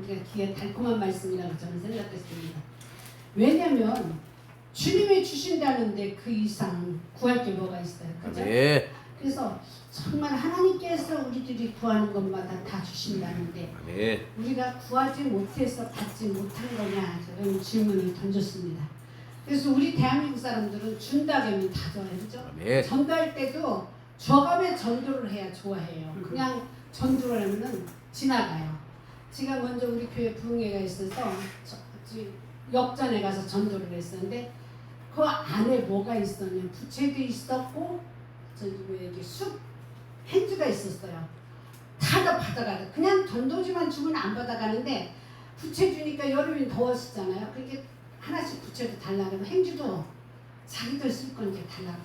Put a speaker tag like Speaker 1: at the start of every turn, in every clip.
Speaker 1: 우리가 귀에 달콤한 말씀이라고 저는 생각했습니다. 왜냐하면 주님이 주신다는데 그 이상 구할 게 뭐가 있어요, 그죠?
Speaker 2: 아멘.
Speaker 1: 그래서 정말 하나님께서 우리들이 구하는 것마다 다 주신다는데
Speaker 2: 아멘.
Speaker 1: 우리가 구하지 못해서 받지 못한 거냐 그런 질문을 던졌습니다. 그래서 우리 대한민국 사람들은 준다고 하면 다 좋아해요, 그죠?
Speaker 2: 아멘.
Speaker 1: 전도할 때도 저감에 전도를 해야 좋아해요. 그냥 전도를 하면은 지나가요. 제가 먼저 우리 교회 부흥회가 있어서 역전에 가서 전도를 했었는데 그 안에 뭐가 있었냐면 부채도 있었고 저기 뭐야 숲 행주가 있었어요. 다 받아가요. 그냥 전도지만 주면 안 받아가는데 부채 주니까 여름이 더웠었잖아요. 그게 하나씩 부채도 달라고 행주도 자기들 쓸 건 이제 달라고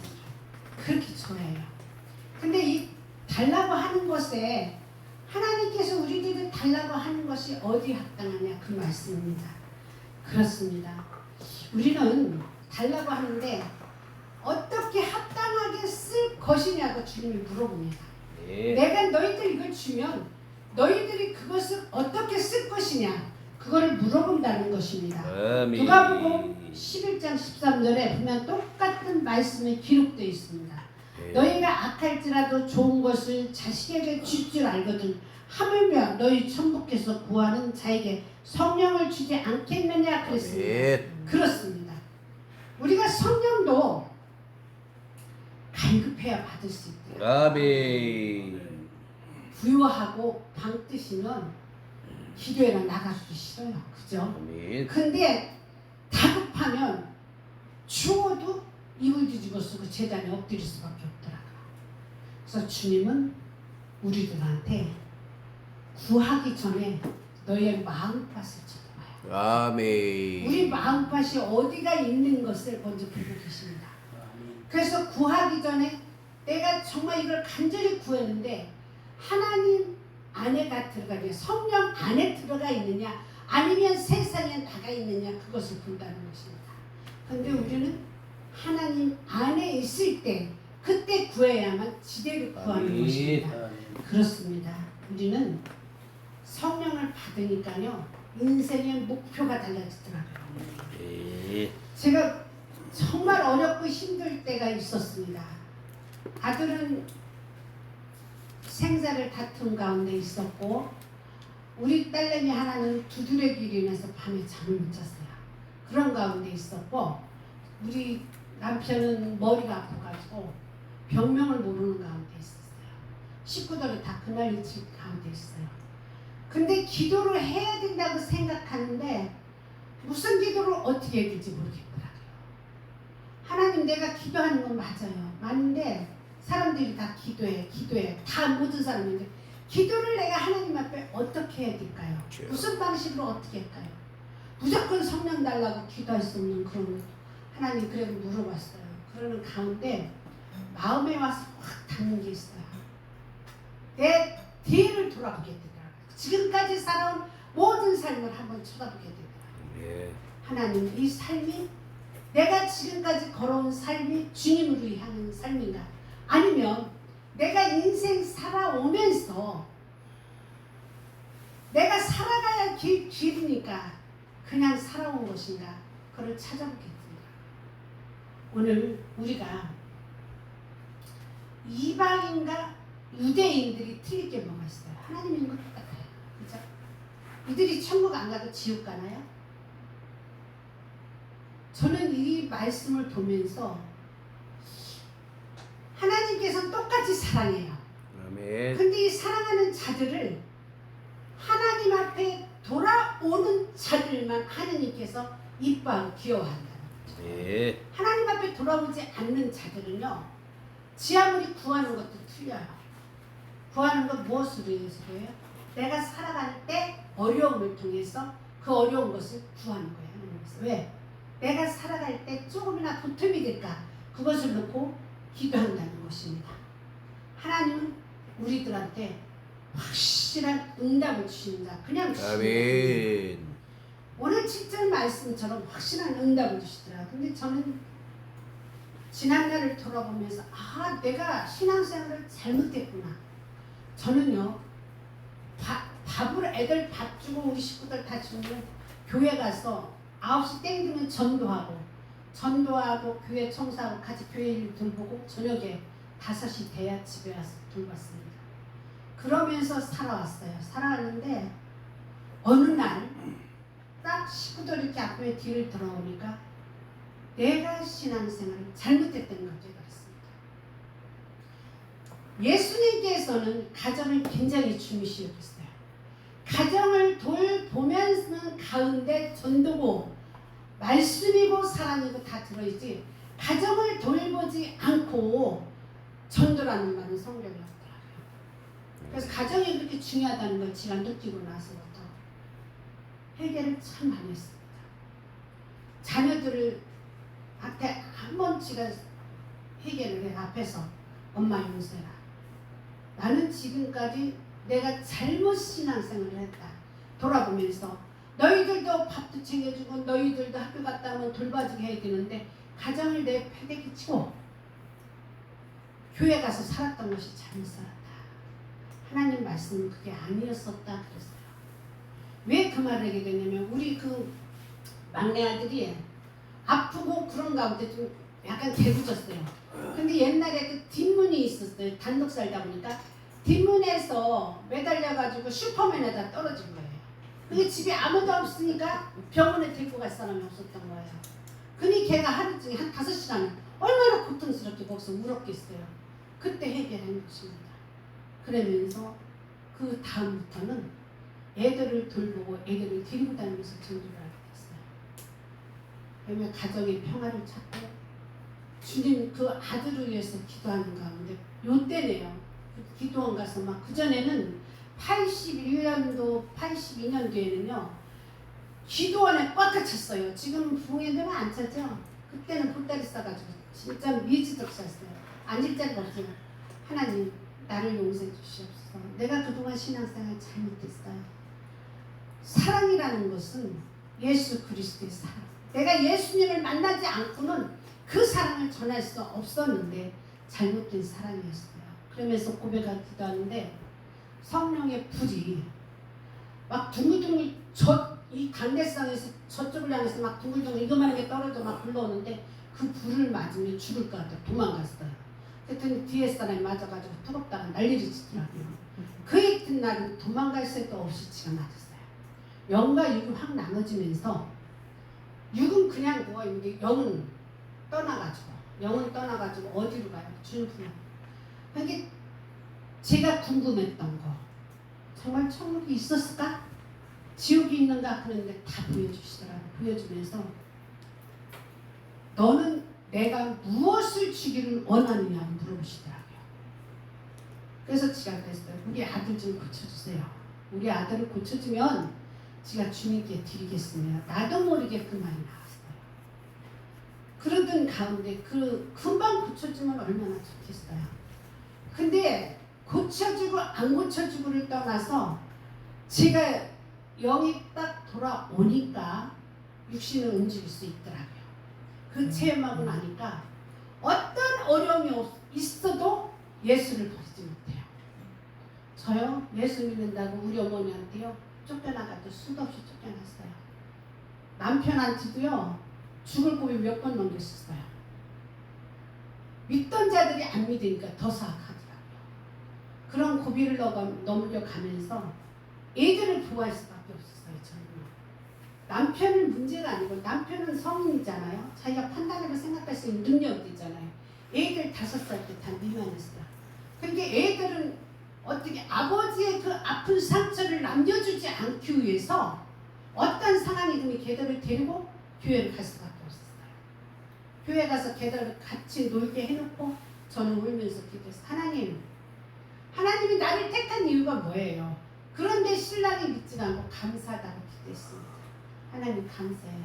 Speaker 1: 그렇게 좋아해요. 근데 이 달라고 하는 것에 하나님께서 우리들을 달라고 하는 것이 어디 합당하냐 그 말씀입니다. 그렇습니다. 우리는 달라고 하는데 어떻게 합당하게 쓸 것이냐고 주님이 물어봅니다.
Speaker 2: 네.
Speaker 1: 내가 너희들 이걸 주면 너희들이 그것을 어떻게 쓸 것이냐 그거를 물어본다는 것입니다.
Speaker 2: 아멘.
Speaker 1: 누가복음 11장 13절에 보면 똑같은 말씀이 기록되어 있습니다.
Speaker 2: 네.
Speaker 1: 너희가 악할지라도 좋은 것을 자식에게 줄 줄 알거든 하물며 너희 천부께서 구하는 자에게 성령을 주지 않겠느냐 그랬습니다.
Speaker 2: 아멘.
Speaker 1: 그렇습니다. 우리가 성령도 갈급해야 받을 수 있대요.
Speaker 2: 아멘.
Speaker 1: 부유하고 방 뜨시면 기도회나 나가기도 싫어요. 그죠?
Speaker 2: 아멘.
Speaker 1: 근데 다급하면 죽어도 이불 뒤집어 쓰고 제단에 엎드릴 수밖에 없더라고요. 그래서 주님은 우리들한테 구하기 전에 너의 마음밭을 쳐다봐요.
Speaker 2: 아멘.
Speaker 1: 우리 마음밭이 어디가 있는 것을 먼저 보고 계십니다. 그래서 구하기 전에 내가 정말 이걸 간절히 구했는데 하나님 안에가 들어가냐 성령 안에 들어가 있느냐 아니면 세상에 나가 있느냐 그것을 본다는 것입니다. 그런데 우리는 하나님 안에 있을 때 그때 구해야만 지대로 구하는
Speaker 2: 아멘.
Speaker 1: 것입니다. 그렇습니다. 우리는 성령을 받으니까요 인생의 목표가 달라지더라고요.
Speaker 2: 네.
Speaker 1: 제가 정말 어렵고 힘들 때가 있었습니다. 아들은 생사를 다툰 가운데 있었고 우리 딸내미 하나는 두드레기로 인해서 밤에 잠을 못 잤어요. 그런 가운데 있었고 우리 남편은 머리가 아파가지고 병명을 모르는 가운데 있었어요. 식구들은 다 그날 일찍 가운데 있어요. 근데 기도를 해야 된다고 생각하는데 무슨 기도를 어떻게 해야 될지 모르겠더라고요. 하나님 내가 기도하는 건 맞아요. 맞는데 사람들이 다 기도해 다 모든 사람인데 기도를 내가 하나님 앞에 어떻게 해야 될까요? 무슨 방식으로 어떻게 할까요? 무조건 성령 달라고 기도할 수 없는 그런 하나님 그래도 물어봤어요. 그러는 가운데 마음에 와서 확 닿는 게 있어요. 내 뒤를 돌아보게 되더라고요. 지금까지 살아온 모든 삶을 한번 쳐다보게 되더라고요.
Speaker 2: 네.
Speaker 1: 하나님 이 삶이 내가 지금까지 걸어온 삶이 주님으로 향한 삶인가? 아니면 내가 인생 살아오면서 내가 살아가야 할 길이니까 그냥 살아온 것인가? 그걸 찾아보겠습니다. 오늘 우리가 이방인과 유대인들이 틀릴 게 뭐가 있어요? 하나님 있는 것 똑같아요. 그죠? 이들이 천국 안 가도 지옥 가나요? 저는 이 말씀을 보면서 하나님께서는 똑같이 사랑해요.
Speaker 2: 아멘.
Speaker 1: 근데 이 사랑하는 자들을 하나님 앞에 돌아오는 자들만 하나님께서 이뻐하고 귀여워한다는 거죠.
Speaker 2: 네.
Speaker 1: 하나님 앞에 돌아오지 않는 자들은요 지 아무리 구하는 것도 틀려요. 구하는 건 무엇으로 해서요? 내가 살아갈 때 어려움을 통해서 그 어려운 것을 구하는 거예요. 하나님께서. 왜? 내가 살아갈 때 조금이나 보탬이 될까? 그것을 놓고 기도한다는 것입니다. 하나님은 우리들한테 확실한 응답을 주신다. 그냥 주신다.
Speaker 2: 아멘.
Speaker 1: 오늘 7절 말씀처럼 확실한 응답을 주시더라. 근데 저는 지난날을 돌아보면서 내가 신앙생활을 잘못했구나. 저는요 밥을 애들 밥 주고 우리 식구들 다 주면 교회 가서 9시 땡 되면 전도하고 교회 청소하고 같이 교회 일 돌보고 저녁에 5시 돼야 집에 와서 돌봤습니다. 그러면서 살아왔는데 어느 날 딱 식구들 이렇게 앞에 뒤를 돌아오니까 내가 신앙생활을 잘못했다는 걸 깨달았습니다. 예수님께서는 가정을 굉장히 중요시 여겼어요. 가정을 돌보면서 가운데 전도고 말씀이고 사랑이고 다 들어있지, 가정을 돌보지 않고 전도라는 말은 성경에 없더라고요. 그래서 가정이 그렇게 중요하다는 걸 제가 느끼고 나서부터 회개를 참 많이 했습니다. 자녀들을 앞에 한번 제가 회개를 해. 앞에서 엄마 용서해라. 나는 지금까지 내가 잘못 신앙생활을 했다. 돌아보면서 너희들도 밥도 챙겨주고 너희들도 학교 갔다 오면 돌봐주게 해야 되는데 가정을 내 패대 끼치고 교회 가서 살았던 것이 잘못 살았다. 하나님 말씀은 그게 아니었었다 그랬어요. 왜 그 말을 하게 되냐면 우리 그 막내 아들이 아프고 그런 가운데 좀 약간 개구졌어요. 근데 옛날에 그 뒷문이 있었어요. 단독 살다 보니까 뒷문에서 매달려가지고 슈퍼맨에다 떨어진 거예요. 근데 집에 아무도 없으니까 병원에 데리고 갈 사람이 없었던 거예요. 근데 걔가 하루 중에 한 5시간 얼마나 고통스럽게 거기서 울었겠어요. 그때 해결한 것입니다. 그러면서 그 다음부터는 애들을 돌보고 애들을 데리고 다니면서 전도를 하게 됐어요. 그러면 가정의 평화를 찾고 주님 그 아들을 위해서 기도하는 가운데 요때네요. 기도원 가서 막 그전에는 81년도 82년도에는요 기도원에 꽉 찼어요. 지금 부흥회들은 안 차죠. 그때는 보따리 싸가지고 진짜 미지덕 쌌어요. 앉을 자리가 없어요. 하나님 나를 용서해 주시옵소서. 내가 그동안 신앙생활 잘못했어요. 사랑이라는 것은 예수 그리스도의 사랑. 내가 예수님을 만나지 않고는 그 사랑을 전할 수 없었는데 잘못된 사랑이었어요. 그러면서 고백하고 기도하는데 성령의 불이 막 둥글둥글 이 강대상에서 저쪽을 향해서 막 둥글둥글 이거만하게 떨어져 막 불러오는데 그 불을 맞으면 죽을 것 같아 도망갔어요. 그랬더니 뒤에 사람이 맞아가지고 뜨겁다가 난리를 치더라고요. 그 이튿날은 도망갈 새도 없이 지가 맞았어요. 영과 육이 확 나눠지면서 육은 그냥 누워있는데 영은 떠나가지고 어디로 가요? 주님 품에. 그게 제가 궁금했던 거 정말 천국이 있었을까? 지옥이 있는가? 그런데 다 보여주시더라고요. 보여주면서 너는 내가 무엇을 주기를 원하느냐 물어보시더라고요. 그래서 제가 그랬어요. 우리 아들 좀 고쳐주세요. 우리 아들을 고쳐주면 제가 주님께 드리겠습니다. 나도 모르게 그 말이 나왔어요. 그러던 가운데 그 금방 고쳐주면 얼마나 좋겠어요. 근데 고쳐주고 안 고쳐주고를 떠나서 제가 영이 딱 돌아오니까 육신을 움직일 수 있더라고요. 그 체험하고 나니까 어떤 어려움이 있어도 예수를 버리지 못해요. 저요? 예수 믿는다고 우리 어머니한테요 쫓겨나가도 수도 없이 쫓겨났어요. 남편한테도요 죽을 고비 몇 번 넘겼었어요. 믿던 자들이 안 믿으니까 더 사악하더라고요. 그런 고비를 넘겨가면서 애들을 보호할 수밖에 없었어요. 저는 남편은 문제가 아니고 남편은 성인이잖아요. 자기가 판단하고 생각할 수 있는 능력도 있잖아요. 애들 5살 때 다 미만했어요. 그러니까 애들은 어떻게 아버지의 그 아픈 상처를 남겨주지 않기 위해서 어떤 상황이든 걔들을 데리고 교회를 갈 수밖에 없었어요. 교회 가서 걔들을 같이 놀게 해놓고 저는 울면서 기도해서 하나님이 나를 택한 이유가 뭐예요? 그런데 신랑이 믿지 않고 감사하다고 기도했습니다. 하나님 감사해요.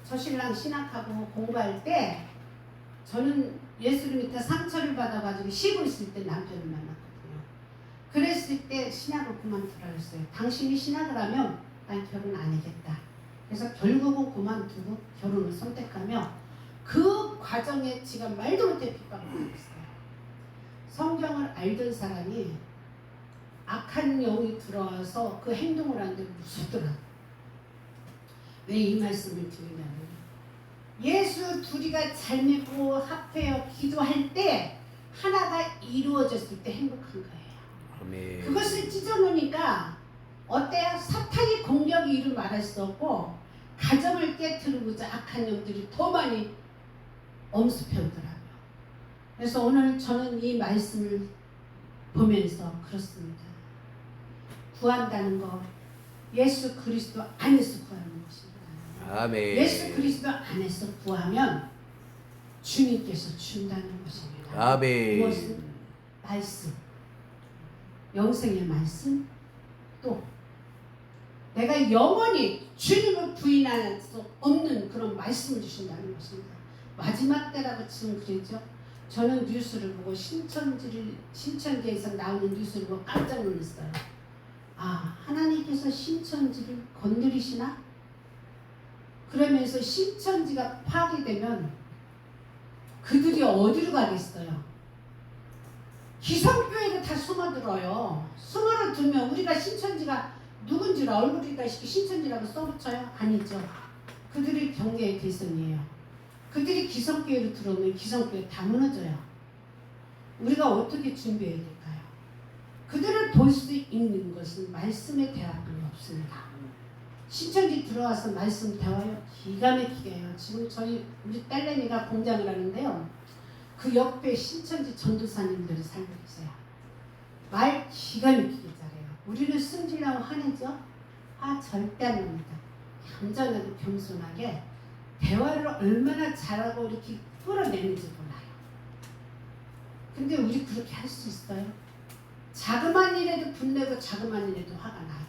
Speaker 1: 저 신랑 신학하고 공부할 때 저는 예수를 믿다 상처를 받아가지고 쉬고 있을 때 남편을 만났거든요. 그랬을 때 신학을 그만두라 했어요. 당신이 신학을 하면 난 결혼 안 하겠다. 그래서 결국은 그만두고 결혼을 선택하며 그 과정에 제가 말도 못해 핍박을 받았어요. 성경을 알던 사람이 악한 영이 들어와서 그 행동을 하는데 무섭더라고요. 왜 이 말씀을 드리냐면 예수 둘이가 잘 믿고 합해요 기도할 때 하나가 이루어졌을 때 행복한 거예요.
Speaker 2: 아멘.
Speaker 1: 그것을 찢어놓으니까 어때요? 사탄이 공격이 이루 말할 수 없고 가정을 깨트리고자 악한 영들이 더 많이 엄습해오더라고요. 그래서 오늘 저는 이 말씀을 보면서 그렇습니다. 구한다는 거 예수 그리스도 안에서 구하는 것입니다.
Speaker 2: 아멘.
Speaker 1: 예수 그리스도 안에서 구하면 주님께서 준다는 것입니다.
Speaker 2: 아멘.
Speaker 1: 무엇은? 말씀, 영생의 말씀, 또 내가 영원히 주님을 부인할 수 없는 그런 말씀을 주신다는 것입니다. 마지막 때라고 지금 그랬죠. 저는 뉴스를 보고 신천지에서 나오는 뉴스를 보고 깜짝 놀랐어요. 아, 하나님께서 신천지를 건드리시나? 그러면서 신천지가 파괴되면 그들이 어디로 가겠어요? 기성교회로 다 숨어들어요. 숨어들면 우리가 신천지가 누군지를 얼굴이다 신천지라고 써붙여요? 아니죠. 그들이 경계의 대상이에요. 그들이 기성교회로 들어오면 기성교회 다 무너져요. 우리가 어떻게 준비해야 될까요? 그들을 볼 수 있는 것은 말씀의 대화가 없습니다. 신천지 들어와서 말씀 대화요 기가 막히게 해요. 지금 우리 딸내미가 공장을 하는데요. 그 옆에 신천지 전도사님들이 살고 계세요. 말 기가 막히게 잘해요. 우리는 승질나고 화내죠? 절대 안 납니다. 얌전하고 겸손하게 대화를 얼마나 잘하고 이렇게 끌어내는지 몰라요. 근데 우리 그렇게 할 수 있어요? 자그만 일에도 분내고 자그만 일에도 화가 나요.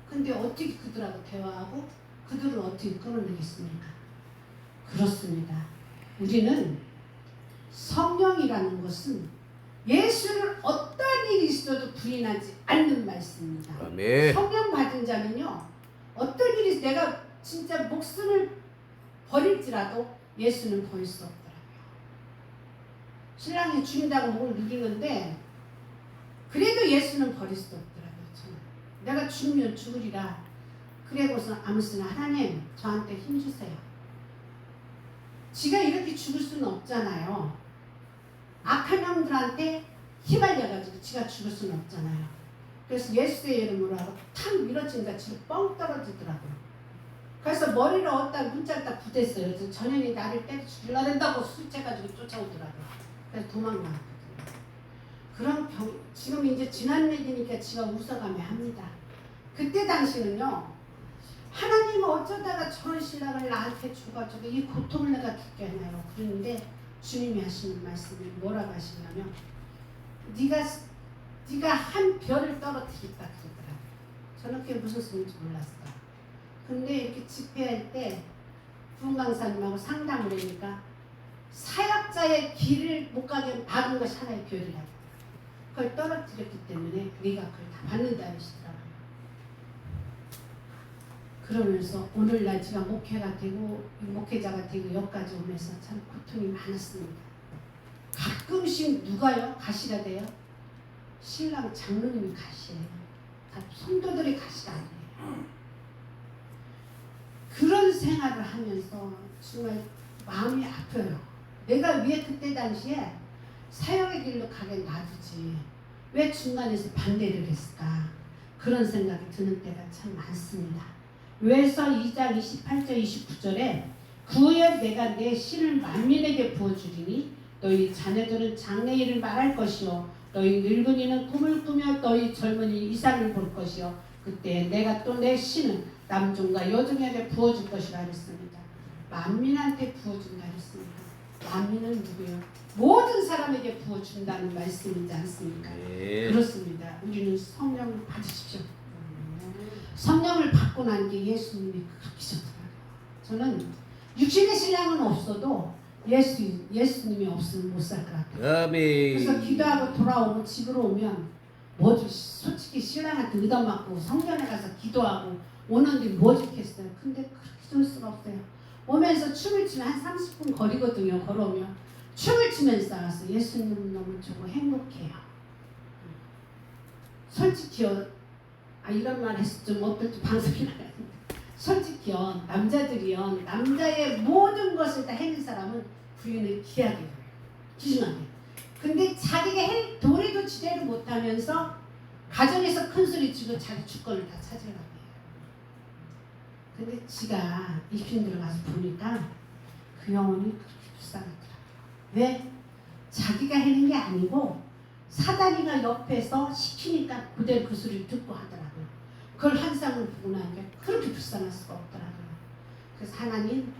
Speaker 1: 근데 어떻게 그들하고 대화하고 그들을 어떻게 끌어내겠습니까? 그렇습니다. 우리는 성령이라는 것은 예수를 어떤 일이 있어도 부인하지 않는 말씀입니다.
Speaker 2: 아멘.
Speaker 1: 성령 받은 자는요, 어떤 일이 내가 진짜 목숨을 버릴지라도 예수는 버릴 수 없더라고요. 신랑이 죽인다고 뭘 누리는데 그래도 예수는 버릴 수 없더라고요. 저는 내가 죽으면 죽으리라. 그래고서 아무튼 하나님 저한테 힘주세요. 지가 이렇게 죽을 수는 없잖아요. 악한 형들한테 휘말려가지고 지가 죽을 수는 없잖아요. 그래서 예수의 이름으로 하고 탁 밀어치니까 지가 뻥 떨어지더라고요. 그래서 머리를 어디다 문자를 딱 부댔어요. 그래서 전현이 나를 때려 죽이려 된다고 술채가지고 쫓아오더라고요. 그래서 도망나왔거든요. 그런 지금 이제 지난 얘기니까 지가 웃어가며 합니다. 그때 당시는요, 하나님은 어쩌다가 저런 신랑을 나한테 줘가지고 이 고통을 내가 겪게 하나요? 그러는데 주님이 하시는 말씀이 뭐라고 하시냐면 네가 한 별을 떨어뜨렸다 그러더라고요. 저는 그게 무슨 소리인지 몰랐어요. 근데 이렇게 집회할 때 부흥 강사님하고 상담을 하니까 사역자의 길을 못 가게 막은 것이 하나의 별이라고. 그걸 떨어뜨렸기 때문에 네가 그걸 다 받는다 하시더라고요. 그러면서 오늘날 제가 목회자가 되고 여기까지 오면서 참 고통이 많았습니다. 가끔씩 누가요? 가시가 돼요? 신랑 장로님이 가시예요. 다 성도들이 가시가 아니에요. 그런 생활을 하면서 정말 마음이 아파요. 내가 왜 그때 당시에 사역의 길로 가게 놔두지 왜 중간에서 반대를 했을까? 그런 생각이 드는 때가 참 많습니다. 외서 2장 28절 29절에 구하여 내가 내 신을 만민에게 부어주리니 너희 자녀들은 장래일을 말할 것이요 너희 늙은이는 꿈을 꾸며 너희 젊은이 이상을 볼 것이요 그때 내가 또 내 신은 남종과 여종에게 부어줄 것이라 했습니다. 만민한테 부어준다 했습니다. 만민은 누구예요? 모든 사람에게 부어준다는 말씀이지 않습니까?
Speaker 2: 네.
Speaker 1: 그렇습니다. 우리는 성령을 받으십시오. 성령을 받고 난 게 예수님이 그렇게 좋더라고요. 저는 육신의 신랑은 없어도 예수님이 없으면 못 살 것 같아요.
Speaker 2: 아멘.
Speaker 1: 그래서 기도하고 돌아오고 집으로 오면 뭐지 솔직히 신랑한테 의담맞고 성전에 가서 기도하고 오는데 뭐 좋겠어요. 근데 그렇게 좋을 수가 없어요. 오면서 춤을 추면 한 30분 거리거든요. 걸어오면 춤을 추면서 와서 예수님 너무 좋고 행복해요. 솔직히요. 이런 말 해서 좀 어떨지 방송이 나가는데 솔직히요. 남자들이요. 남자의 모든 것을 다 해낸 사람은 부인을 귀하게 해요. 귀중하게. 근데 자기가 도리도 지대로 못하면서 가정에서 큰 소리 치고 자기 주권을 다 차지하려고 해요. 근데 지가 입힌 들어가서 보니까 그 영혼이 그렇게 불쌍하더라고요. 왜? 자기가 해낸 게 아니고 사단이가 옆에서 시키니까 그대로 그 소리를 듣고 하더라고요. 그걸 환상을 보고 나니까 그렇게 불쌍할 수가 없더라고요. 그래서 하나님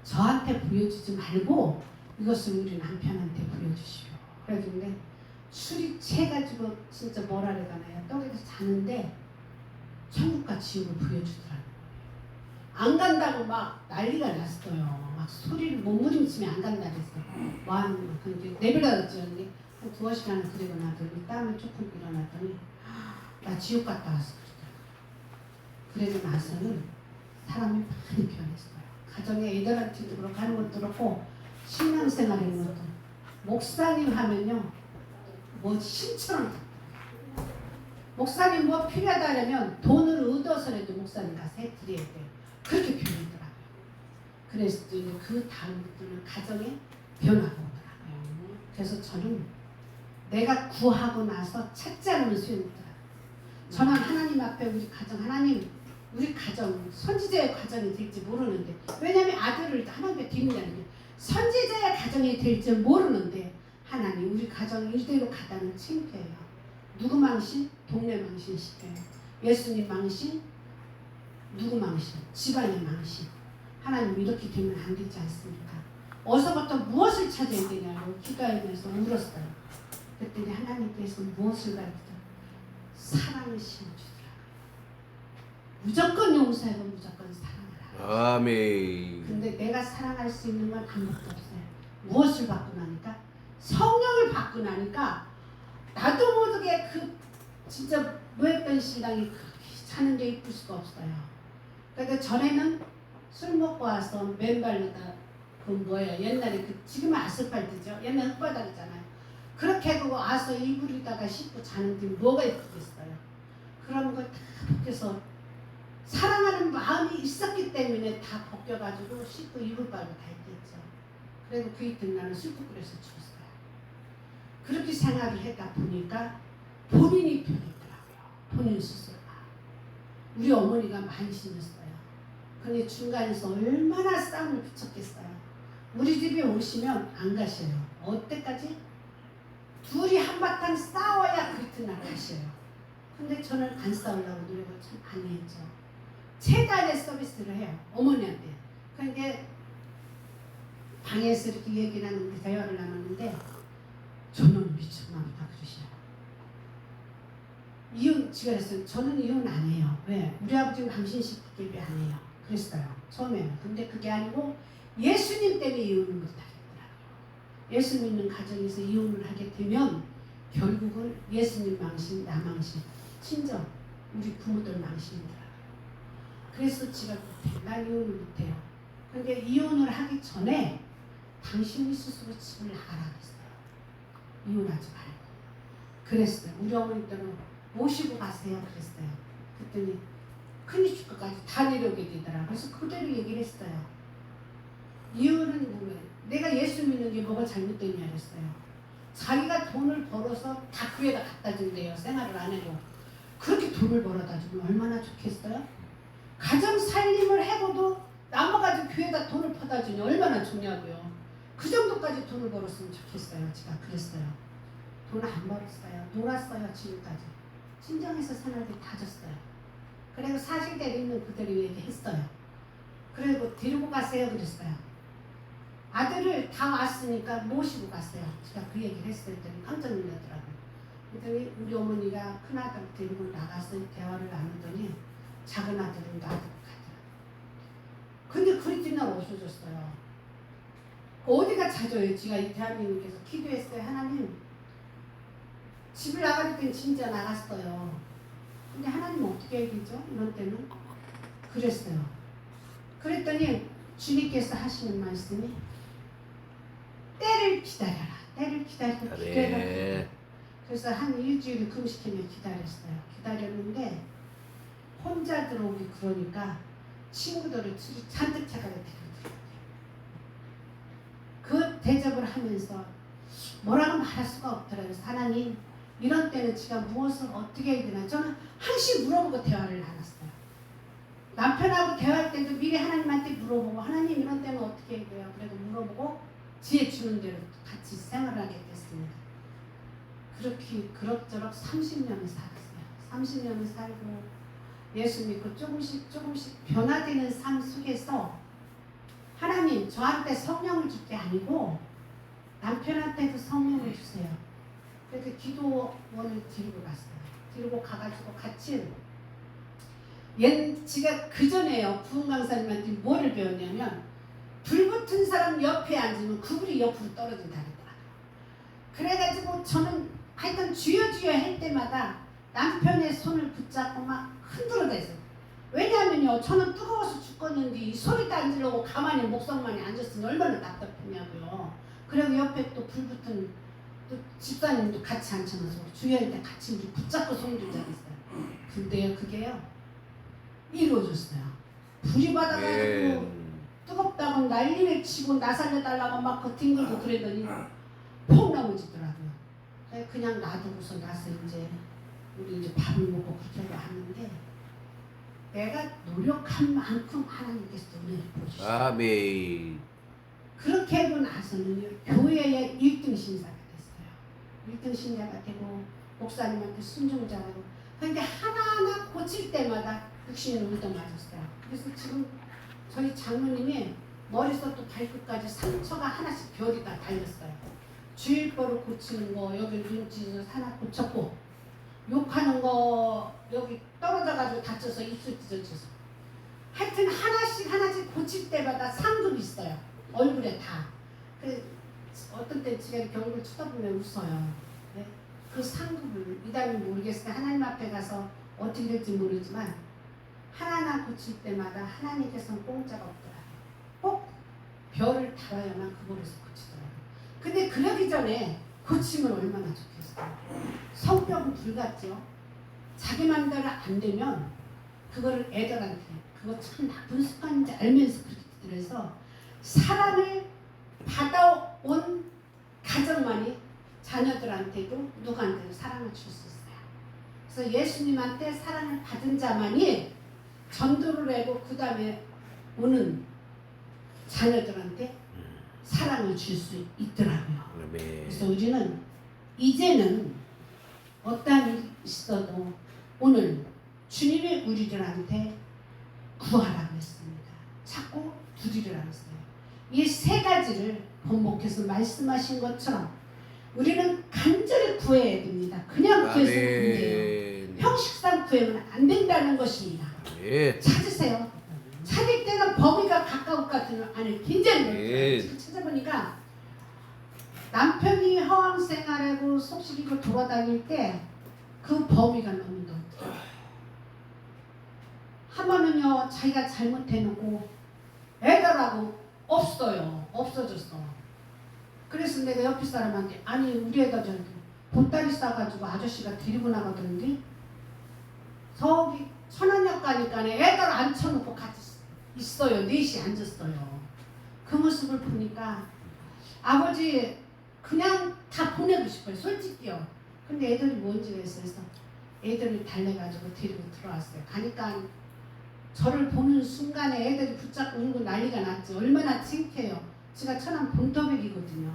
Speaker 1: 저한테 보여주지 말고 이것을 우리 남편한테 보여주시오. 그래서 술이 채가지고 진짜 뭐라 그러나요? 떡에서 자는데 천국과 지옥을 보여주더라고요. 안 간다고 막 난리가 났어요. 막 소리를 몸부림치며 안 간다 그랬어요. 뭐 하는 거야. 근데 내버려뒀죠. 한 2시간을 그리고 나더니 땀을 조금 일어났더니 나 지옥 갔다 왔어. 그러고 나서는 사람이 많이 변했어요. 가정에 애들한테도 그렇고 하는 것도 그렇고 신앙생활 하는 것도 목사님 하면요 뭐 신처럼 목사님 뭐 필요하다 하면 돈을 얻어서라도 목사님 가서 해드려야 돼요. 그렇게 변하더라고요. 그래서 그 다음부터는 가정에 변화가 오더라고요. 그래서 저는 내가 구하고 나서 찾지 않으면 소용없더라고요. 저는 하나님 앞에 우리 가정 하나님 우리 가정 선지자의 가정이 될지 모르는데 왜냐하면 아들을 하나님께 드린다는 게 선지자의 가정이 될지 모르는데 하나님 우리 가정이 이대로 가다는 창피해요. 누구 망신? 동네 망신 시켜요. 예수님 망신? 누구 망신? 집안의 망신. 하나님 이렇게 되면 안 되지 않습니까? 어서부터 무엇을 찾아야 되냐고 기도하면서 울었어요. 그랬더니 하나님께서 무엇을 가르쳐? 사랑을 심어주더라고요. 무조건 용서하고 무조건 사랑하라.
Speaker 2: 아멘.
Speaker 1: 근데 내가 사랑할 수 있는 건 아무것도 없어요. 무엇을 받고 나니까? 성령을 받고 나니까 나도 모르게 그 진짜 뭐했던 신랑이 그렇게 사는 게 이쁠 수가 없어요. 그러니까 전에는 술 먹고 와서 맨발로다 그 뭐예요? 옛날에 그 지금은 아스팔트죠. 옛날 흙바닥이잖아요. 그렇게 하고 와서 이불에다가 씻고 자는데 뭐가 예쁘겠어요. 그런 걸 다 벗겨서 사랑하는 마음이 있었기 때문에 다 벗겨가지고 씻고 이불 빨고 다 했겠죠. 그리고 그 이튿 날은 술국그래서 죽었어요. 그렇게 생활을 했다 보니까 본인이 변했더라고요. 본인 스스로가. 우리 어머니가 많이 신었어요. 근데 중간에서 얼마나 싸움을 붙였겠어요. 우리 집에 오시면 안 가셔요. 어때까지? 둘이 한바탕 싸워야 그 이튿날 가셔요. 근데 저는 안 싸우려고 노력을 참 많이 했죠. 최단의 서비스를 해요. 어머니한테. 그러니까 방에서 이렇게 얘기를 하는데 대화를 나눴는데 저는 미쳤나보다 그러시요. 이혼 제가 그랬어요. 저는 이혼 안 해요. 왜? 우리 아버지는 당신 식구끼리 안 해요. 그랬어요. 처음에는. 근데 그게 아니고 예수님 때문에 이혼을 못하겠더라고요. 예수 믿는 가정에서 이혼을 하게 되면 결국은 예수님 망신, 나 망신, 친정, 우리 부모들 망신이더라고요. 그래서 제가 못해. 난 이혼을 못해요. 그러니까 이혼을 하기 전에 당신이 스스로 집을 나가라 그랬어요. 이혼하지 말고. 그랬어요. 우리 어머니들은 모시고 가세요 그랬어요. 그랬더니 큰일 줄 것까지 다 내려오게 되더라. 그래서 그대로 얘기를 했어요. 이혼은 뭐예요? 내가 예수 믿는 게 뭐가 잘못됐냐 그랬어요. 자기가 돈을 벌어서 다 교회에다 갖다 준대요. 생활을 안 해도. 그렇게 돈을 벌어다 주면 얼마나 좋겠어요? 가정 살림을 해고도 남아가지고 교회에다 돈을 퍼다 주니 얼마나 좋냐고요. 그 정도까지 돈을 벌었으면 좋겠어요. 제가 그랬어요. 돈 안 벌었어요. 놀았어요. 지금까지. 친정에서 생활비 다 줬어요. 그리고 사실대로 있는 그대로 얘기했어요. 그리고 데리고 가세요 그랬어요. 아들을 다 왔으니까 모시고 갔어요. 제가 그 얘기를 했어요. 그랬더니 깜짝 놀라더라고요. 그랬더니 우리 어머니가 큰아들 데리고 나가서 대화를 나누더니 작은 아들은 놔두고 가더라고요. 근데 그 이튿날 없어졌어요. 어디가 찾아요? 제가 이 대한민국에서 기도했어요. 하나님 집을 나갈 때는 진짜 나갔어요. 근데 하나님 어떻게 해야 되죠? 이런 때는 그랬어요. 그랬더니 주님께서 하시는 말씀이 때를 기다려라. 때를 기다리고 기다려라. 그래서 한 일주일을 금식하며 기다렸어요. 기다렸는데 혼자 들어오기 그러니까 친구들을 잔뜩 찾아가 데려오더라고요. 그 대접을 하면서 뭐라고 말할 수가 없더라고요. 하나님, 이런 때는 제가 무엇을 어떻게 해야 되나. 저는 항상 물어보고 대화를 나눴어요. 남편하고 대화할 때도 미리 하나님한테 물어보고, 하나님 이런 때는 어떻게 해야 돼요? 그래도 물어보고 지혜 주는 대로 같이 생활하게 됐습니다. 그렇게 그럭저럭 30년을 살았어요. 30년을 살고 예수 믿고 조금씩 변화되는 삶 속에서 하나님, 저한테 성령을 줄 게 아니고 남편한테도 성령을 주세요. 그래서 기도원을 데리고 갔어요. 데리고 가가지고 같이 제가 그 전에요, 부흥 강사님한테 뭐를 배웠냐면, 불붙은 사람 옆에 앉으면 그불이 옆으로 떨어진다 그랬더라고요. 그래가지고 저는 하여튼 주여 할 때마다 남편의 손을 붙잡고 막 흔들어대서. 왜냐하면요, 저는 뜨거워서 죽겠는데 소리도 안 지르고 가만히 목성만이 앉았으니 얼마나 답답했냐고요. 그리고 옆에 또 불붙은 또 집사님도 같이 앉혀놔서 주여한테 같이 우리 붙잡고 손 들자 했어요. 근데요, 그게요 이루어졌어요. 불이 받아가지고 뜨겁다고 난리를 치고 나 살려달라고 막 뒹굴고 그러더니 폭 넘어지더라고요. 그냥 놔두고서 나서 이제 우리 이제 밥을 먹고 그렇게 하는데, 내가 노력한 만큼 하나님께서 은혜를 보여주셨어요.
Speaker 2: 아멘.
Speaker 1: 그렇게 하고 나서는 교회의 1등 신사가 됐어요. 1등 신자가 되고 목사님한테 순종자고. 그런데 하나하나 고칠 때마다 육신을 얻어맞았어요. 그래서 지금 저희 장모님이 머리부터 발끝까지 상처가 하나씩 별이 다 달렸어요. 주일보를 고치는 거 여기 눈치서 하나 고쳤고, 욕하는 거 여기 떨어져가지고 다쳐서 입술 찢어져서, 하여튼 하나씩 고칠 때마다 상급이 있어요. 얼굴에 다. 어떤 때 제가 이렇게 얼굴 쳐다보면 웃어요. 네? 그 상급을 이달은 모르겠어요. 하나님 앞에 가서 어떻게 될지 모르지만 하나하나 고칠 때마다 하나님께서는 공짜가 없더라고요. 꼭 별을 달아야만 그거에서 고치더라고요. 근데 그러기 전에 고치면 얼마나 좋겠어요. 성격은 불같죠. 자기 맘대로 안 되면 그거를 애들한테, 그거 참 나쁜 습관인지 알면서 그렇게 들어서 사랑을 받아온 가정만이 자녀들한테도 누구한테도 사랑을 줄 수 있어요. 그래서 예수님한테 사랑을 받은 자만이 전도를 하고 그 다음에 오는 자녀들한테 사랑을 줄 수 있더라고요. 그래서 우리는 이제는 어떠한 일이 있어도 오늘 주님이 우리들한테 구하라고 했습니다. 찾고 두드리라고 했어요. 이 세 가지를 번복해서 말씀하신 것처럼 우리는 간절히 구해야 됩니다. 그냥 구해서 안 돼요. 형식상 구하면 안 된다는 것입니다. 찾으세요. 찾을 때는 범위가 가까울 것 같으면 안에 굉장히 지금 찾아보니까 남편이 허황 생활하고 속식이고 돌아다닐 때 그 범위가 너무 넓더라고요. 한 번은요, 자기가 잘못해놓고 애들하고 없어졌어. 그래서 내가 옆에 사람한테, 아니 우리 애가 저기 보따리 싸가지고 아저씨가 데리고 나가던데 저기 천안역 가니까 애들 앉혀놓고 같이 있어요. 넷이 앉았어요. 그 모습을 보니까 아버지 그냥 다 보내고 싶어요. 솔직히요. 근데 애들이 뭔지 그래서 애들을 달래가지고 데리고 들어왔어요. 가니까 저를 보는 순간에 애들이 붙잡고 울고 난리가 났지. 얼마나 창피해요. 제가 천안 본토백이거든요.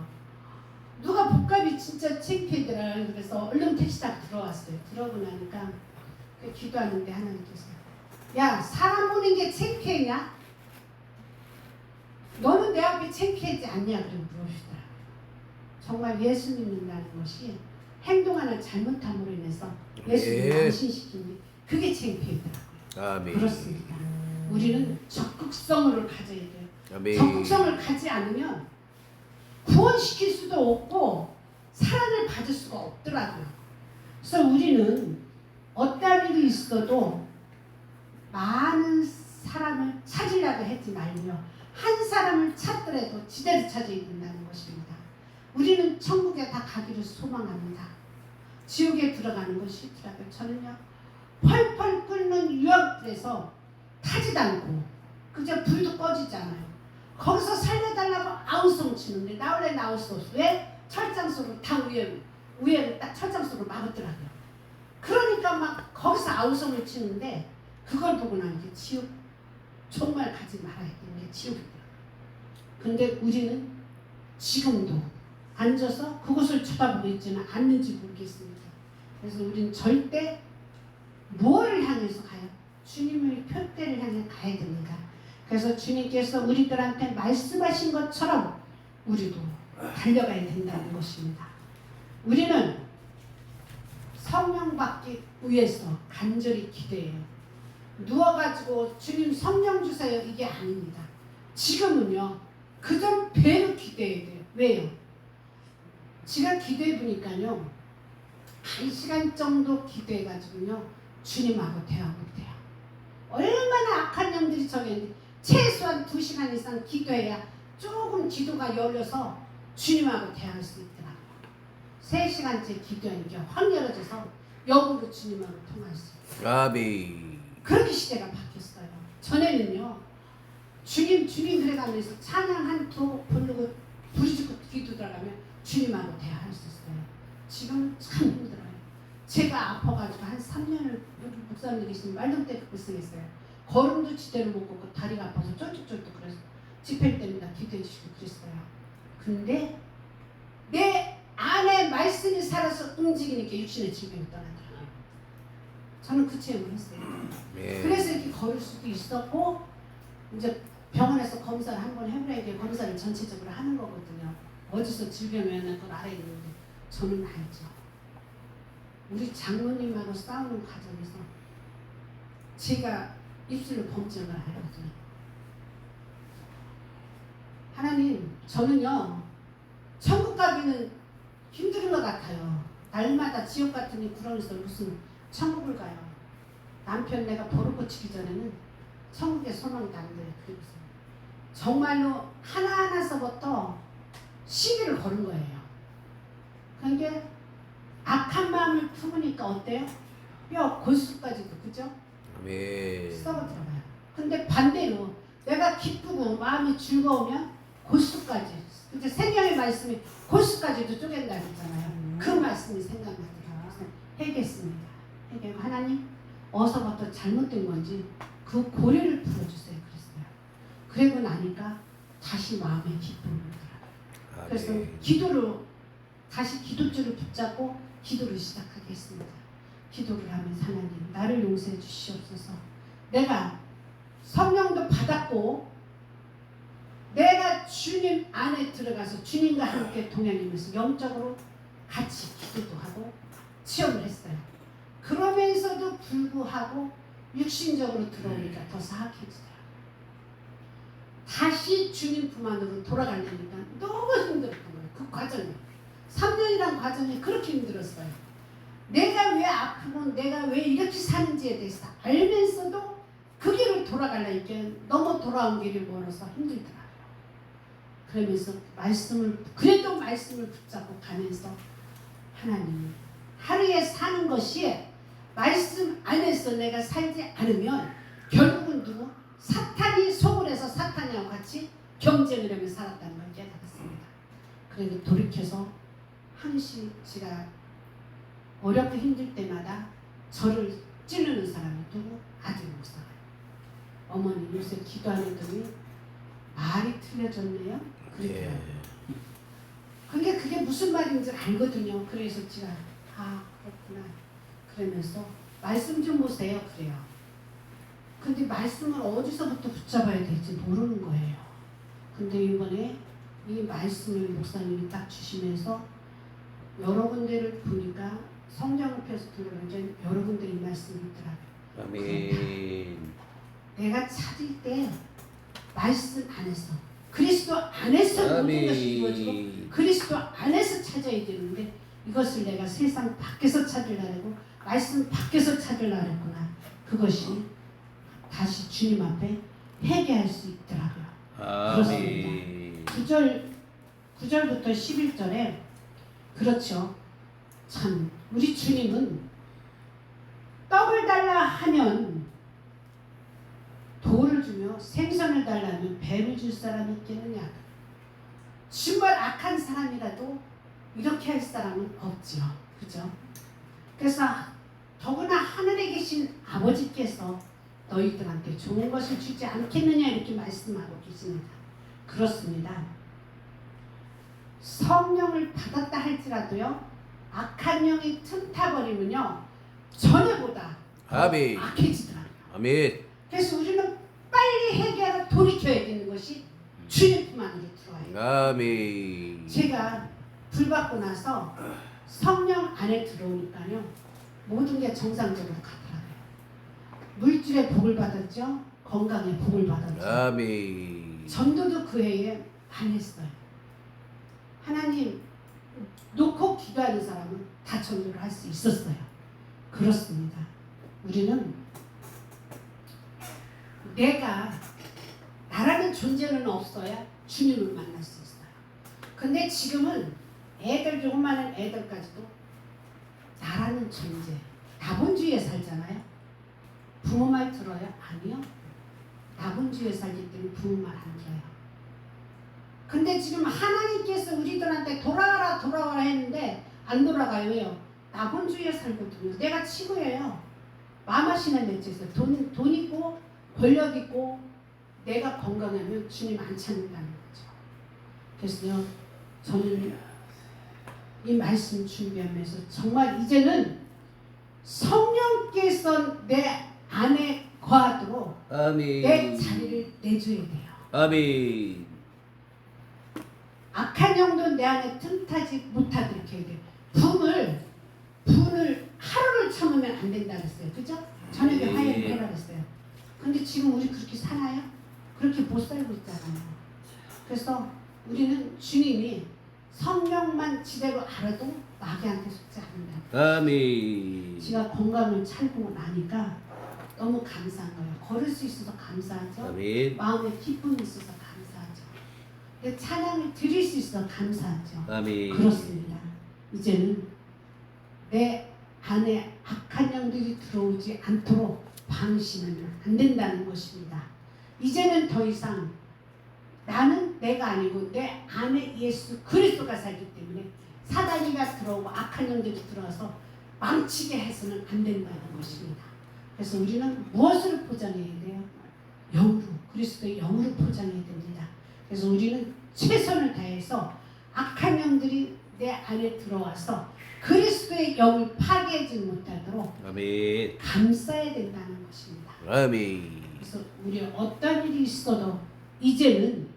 Speaker 1: 누가 복갑이 진짜 창피하더라. 그래서 얼른 택시 타고 들어왔어요. 들어오고 나니까 기도하는데 하나님께서, 야, 사람 보는 게 창피했냐? 너는 내 앞에 창피하지 않냐? 그러고 물어보시더라고요. 정말 예수 믿는다는 것이 행동 하나 잘못함으로 인해서 예수님을 안심시키니 그게 창피하더라고요.
Speaker 2: 아멘.
Speaker 1: 그렇습니다. 우리는 적극성을 가져야 돼요.
Speaker 2: 아멘.
Speaker 1: 적극성을 가지 않으면 구원시킬 수도 없고 사랑을 받을 수가 없더라고요. 그래서 우리는 어떤 일이 있어도 많은 사람을 찾으려고 하지 말고요. 한 사람을 찾더라도 지대로 찾아야 된다는 것입니다. 우리는 천국에 다 가기를 소망합니다. 지옥에 들어가는 거 싫더라고요. 저는요 펄펄 끓는 유황불에서 타지도 않고 그저 불도 꺼지지 않아요. 거기서 살려달라고 아우성 치는데 나올래 나올 수 없어. 왜? 철장 속으로 다 위에를 딱 철장 속으로 막았더라고요. 그러니까 막 거기서 아우성을 치는데 그걸 보고 나는 게 지옥 정말 가지 말아야 되는 게 지옥이더라고요. 근데 우리는 지금도 앉아서 그것을 쳐다보고 있지는 않는지 모르겠습니다. 그래서 우리는 절대 무엇을 향해서 가요? 주님의 표대를 향해 가야 됩니다. 그래서 주님께서 우리들한테 말씀하신 것처럼 우리도 달려가야 된다는 것입니다. 우리는 성령 받기 위해서 간절히 기도해요. 누워가지고 주님 성령 주세요 이게 아닙니다. 지금은요 그전 배로 기도해야 돼요. 왜요? 제가 기도해 보니까요 1시간 정도 기도해가지고요 주님하고 대화하고 돼요. 얼마나 악한 영들이 저기 있는데 최소한 2시간 이상 기도해야 조금 기도가 열려서 주님하고 대화할 수 있더라고요. 3시간째 기도하니까 확 열어져서 영으로 주님하고 통할 수 있어요.
Speaker 2: 아멘.
Speaker 1: 그렇게 시대가 바뀌었어요. 전에는요 주님 그래가면서 찬양 한 두 부르고 부르짖고 기도 들어가면 주님하고 대화할 수 있어요. 지금 참 힘들어요. 제가 아파가지고 한 3년을 목사님 계시는 말도 때문에 불쌍했어요. 걸음도 제대로 못 걷고 다리가 아파서 쫄뚝쫄뚝 그래서 집회 때마다 기도해 주시고 그랬어요. 근데 내 안에 말씀이 살아서 움직이니까 육신의 질병이 떠나더라고요. 저는 그 체험을 했어요. 그래서 이렇게 걸을 수도 있었고 이제 병원에서 검사를 한번 해보라 이게 검사를 전체적으로 하는 거거든요. 어디서 질병이 왔나 그걸 알아야 되는데 저는 알죠. 우리 장로님하고 싸우는 과정에서 제가 입술로 범증을 알거든요. 하나님 저는요 천국 가기는 힘든 것 같아요. 날마다 지옥 같으니 구렁에서 무슨 천국을 가요. 남편 내가 버릇 고치기 전에는 천국에 소망도 안 돼요. 그래서 정말로 하나하나서부터 시비를 거는 거예요. 그러니까 악한 마음을 품으니까 어때요? 뼈 골수까지도 그죠? 썩어 들어가요. 근데 반대로 내가 기쁘고 마음이 즐거우면 골수까지 이제 생명의 말씀이 골수까지도 쪼갠다 그랬잖아요. 그 말씀이 생각나더라고요. 그래서 회개했습니다. 회개하고 하나님 어서부터 잘못된 건지 그 고려를 풀어주세요 그랬어요. 그러고 나니까 다시 마음의 기쁨을 오더라고요. 그래서 기도로 다시 기도줄을 붙잡고 기도를 시작하게 했습니다. 기도를 하면서 하나님 나를 용서해 주시옵소서. 내가 성령도 받았고 내가 주님 안에 들어가서 주님과 함께 동행하면서 영적으로 같이 기도도 하고 체험을 했어요. 그러면서도 불구하고 육신적으로 들어오니까 더 사악해져요. 다시 주님 품 안으로 돌아가려니까 너무 힘들었던 거예요. 그 과정이 3년이란 과정이 그렇게 힘들었어요. 내가 왜 아프고 내가 왜 이렇게 사는지에 대해서 알면서도 그 길을 돌아가려니까 너무 돌아온 길이 멀어서 힘들더라고요. 그러면서 그래도 말씀을 붙잡고 가면서 하나님 하루에 사는 것이 말씀 안에서 내가 살지 않으면 결국은 누구? 사탄이 속을 해서 사탄이랑 같이 경쟁을 하며 살았다는 걸 깨달았습니다. 그래도 돌이켜서 항시 제가 어렵고 힘들 때마다 저를 찌르는 사람이 누구? 아들 목사예요. 어머니 요새 기도하더니 말이 틀려졌네요. 그러더라고요. 그게 무슨 말인지 알거든요. 그래서 제가 그렇구나 그러면서 말씀 좀 보세요 그래요. 근데 말씀을 어디서부터 붙잡아야 될지 모르는 거예요. 근데 이번에 이 말씀을 목사님이 딱 주시면서 여러 군데를 보니까 성경을 펴서 들어보니까 여러 군데 이 말씀이 있더라고요.
Speaker 2: 아멘.
Speaker 1: 내가 찾을 때 말씀 안에서 그리스도 안에서 모든 것이 이루어지고 그리스도 안에서 찾아야 되는데 이것을 내가 세상 밖에서 찾으려고 말씀 밖에서 찾으려고 했구나. 그것이 다시 주님 앞에 회개할 수 있더라고요.
Speaker 2: 아멘.
Speaker 1: 그렇습니다. 9절부터 11절에 그렇죠. 참 우리 주님은 떡을 달라 하면 돌을 주며 생선을 달라면 배를 줄 사람이 있겠느냐. 정말 악한 사람이라도 이렇게 할 사람은 없지요. 그죠? 그래서 더구나 하늘에 계신 아버지께서 너희들한테 좋은 것을 주지 않겠느냐 이렇게 말씀하고 계십니다. 그렇습니다. 성령을 받았다 할지라도요, 악한 영이 틈타버리면요 전에보다
Speaker 2: 아멘.
Speaker 1: 악해지더라고요.
Speaker 2: 아멘.
Speaker 1: 그래서 우리는 빨리 회개하고 돌이켜야 되는 것이 주님 품 안으로 들어와요.
Speaker 2: 아멘.
Speaker 1: 제가 불 받고 나서 성령 안에 들어오니까요 모든 게 정상적으로 가더라고요. 물질의 복을 받았죠. 건강의 복을 받았죠.
Speaker 2: 아멘.
Speaker 1: 전도도 그 해에 안 했어요. 하나님 놓고 기도하는 사람은 다 전도를 할 수 있었어요. 그렇습니다. 우리는 내가 나라는 존재는 없어야 주님을 만날 수 있어요. 근데 지금은 애들 조그마한 애들까지도 나라는 존재, 자본주의에 살잖아요. 부모 말 들어요? 아니요. 자본주의에 살기 때문에 부모 말 안 들어요. 근데 지금 하나님께서 우리들한테 돌아와라 했는데 안 돌아가요. 왜요? 자본주의에 살거든요. 내가 치고예요. 마마시는 맺혀서 돈 있고 권력 있고 내가 건강하면 주님 안 찾는다는 거죠. 그래서요, 저는 이 말씀 준비하면서 정말 이제는 성령께서 내 안에 거하도록
Speaker 2: 아멘.
Speaker 1: 내 자리를 내줘야 돼요.
Speaker 2: 아멘.
Speaker 1: 악한 영도 내 안에 틈타지 못하도록 해야 돼요. 분을 하루를 참으면 안 된다 그랬어요. 그죠? 저녁에 화해를 해라 그랬어요. 근데 지금 우리 그렇게 사나요? 그렇게 못 살고 있잖아요. 그래서 우리는 주님이 성령만 지대로 알아도 마귀한테 속지 않는다.
Speaker 2: 아멘.
Speaker 1: 제가 건강을 찾고 나니까 너무 감사한 거예요. 걸을 수 있어서 감사하죠.
Speaker 2: 아멘.
Speaker 1: 마음에 기쁨이 있어서 감사하죠. 내 찬양을 드릴 수 있어서 감사하죠.
Speaker 2: 아멘.
Speaker 1: 그렇습니다. 이제는 내 안에 악한 영들이 들어오지 않도록 방심하면 안 된다는 것입니다. 이제는 더 이상 나는 내가 아니고 내 안에 예수 그리스도가 살기 때문에 사단이가 들어오고 악한 영들이 들어와서 망치게 해서는 안 된다는 것입니다. 그래서 우리는 무엇을 포장해야 돼요? 영으로, 그리스도의 영으로 포장해야 됩니다. 그래서 우리는 최선을 다해서 악한 영들이 내 안에 들어와서 그리스도의 영을 파괴하지 못하도록
Speaker 2: 아멘.
Speaker 1: 감싸야 된다는 것입니다.
Speaker 2: 아멘.
Speaker 1: 그래서 우리 어떤 일이 있어도 이제는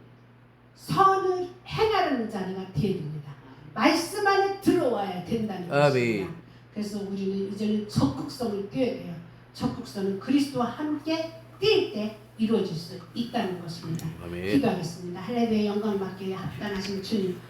Speaker 1: 선을 행하려는 자리가 되어야 됩니다. 말씀 안에 들어와야 된다는 것입니다. 그래서 우리는 이제는 적극성을 띄어야 돼요. 적극성은 그리스도와 함께 뛸 때 이루어질 수 있다는 것입니다.
Speaker 2: 아멘.
Speaker 1: 기도하겠습니다. 할렐루야. 영광을 받기에 합당하신 주님,